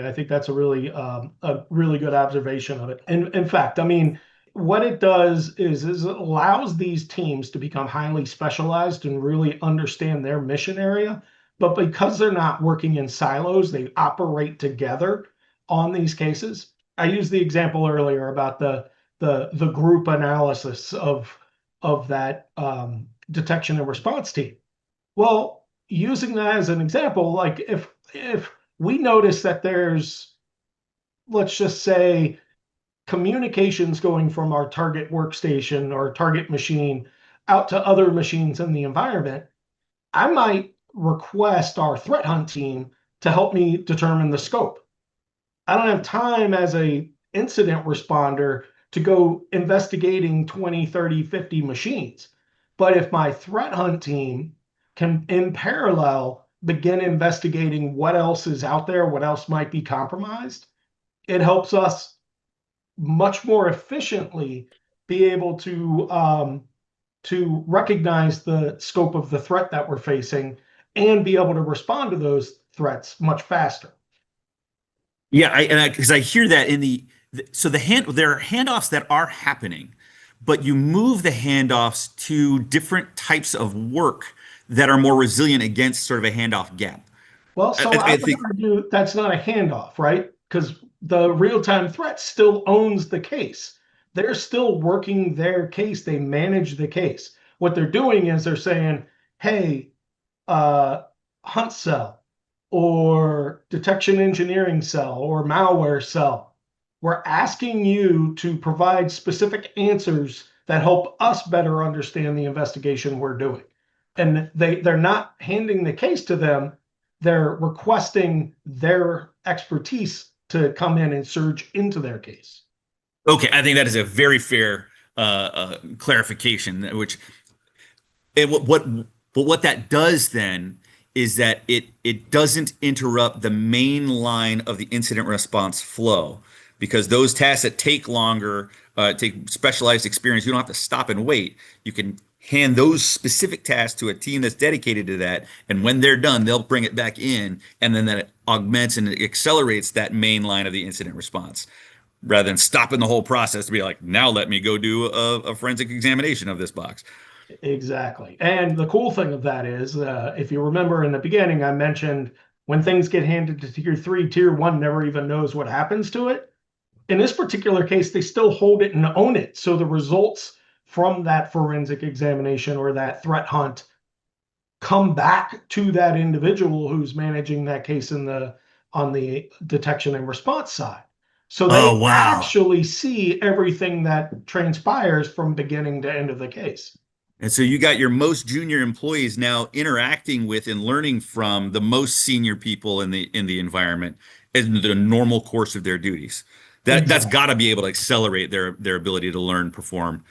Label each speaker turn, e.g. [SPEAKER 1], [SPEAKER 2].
[SPEAKER 1] I think that's a really good observation of it. And in fact, I mean, what it does is it allows these teams to become highly specialized and really understand their mission area. But because they're not working in silos, they operate together on these cases. I used the example earlier about the group analysis of that detection and response team. Well, using that as an example, like if we notice that there's, let's just say, communications going from our target workstation or target machine out to other machines in the environment, I might request our threat hunt team to help me determine the scope. I don't have time as a incident responder to go investigating 20, 30, 50 machines. But if my threat hunt team can, in parallel, begin investigating what else is out there, what else might be compromised, it helps us much more efficiently be able to recognize the scope of the threat that we're facing and be able to respond to those threats much faster.
[SPEAKER 2] Yeah, because I hear that in so there are handoffs that are happening, but you move the handoffs to different types of work that are more resilient against sort of a handoff gap.
[SPEAKER 1] Well, so I
[SPEAKER 2] I
[SPEAKER 1] would
[SPEAKER 2] think
[SPEAKER 1] argue that's not a handoff, right? Because the real-time threat still owns the case. They're still working their case. They manage the case. What they're doing is they're saying, hey, uh, hunt cell or detection engineering cell or malware cell, we're asking you to provide specific answers that help us better understand the investigation we're doing. And they're not handing the case to them, they're requesting their expertise to come in and surge into their case.
[SPEAKER 2] okay, I think that is a very fair clarification, which what but what that does then is that it doesn't interrupt the main line of the incident response flow because those tasks that take longer, take specialized experience, you don't have to stop and wait. You can hand those specific tasks to a team that's dedicated to that, and when they're done, they'll bring it back in, and then that augments and accelerates that main line of the incident response rather than stopping the whole process to be like, now let me go do a forensic examination of this box.
[SPEAKER 1] Exactly. And the cool thing of that is, if you remember in the beginning, I mentioned when things get handed to tier three, tier one never even knows what happens to it. In this particular case, they still hold it and own it. So the results from that forensic examination or that threat hunt come back to that individual who's managing that case in the on the detection and response side. So they
[SPEAKER 2] Oh, wow.
[SPEAKER 1] actually see everything that transpires from beginning to end of the case.
[SPEAKER 2] And so you got your most junior employees now interacting with and learning from the most senior people in the environment in the normal course of their duties. That's
[SPEAKER 1] Exactly.
[SPEAKER 2] got to be able to accelerate their ability to learn, perform.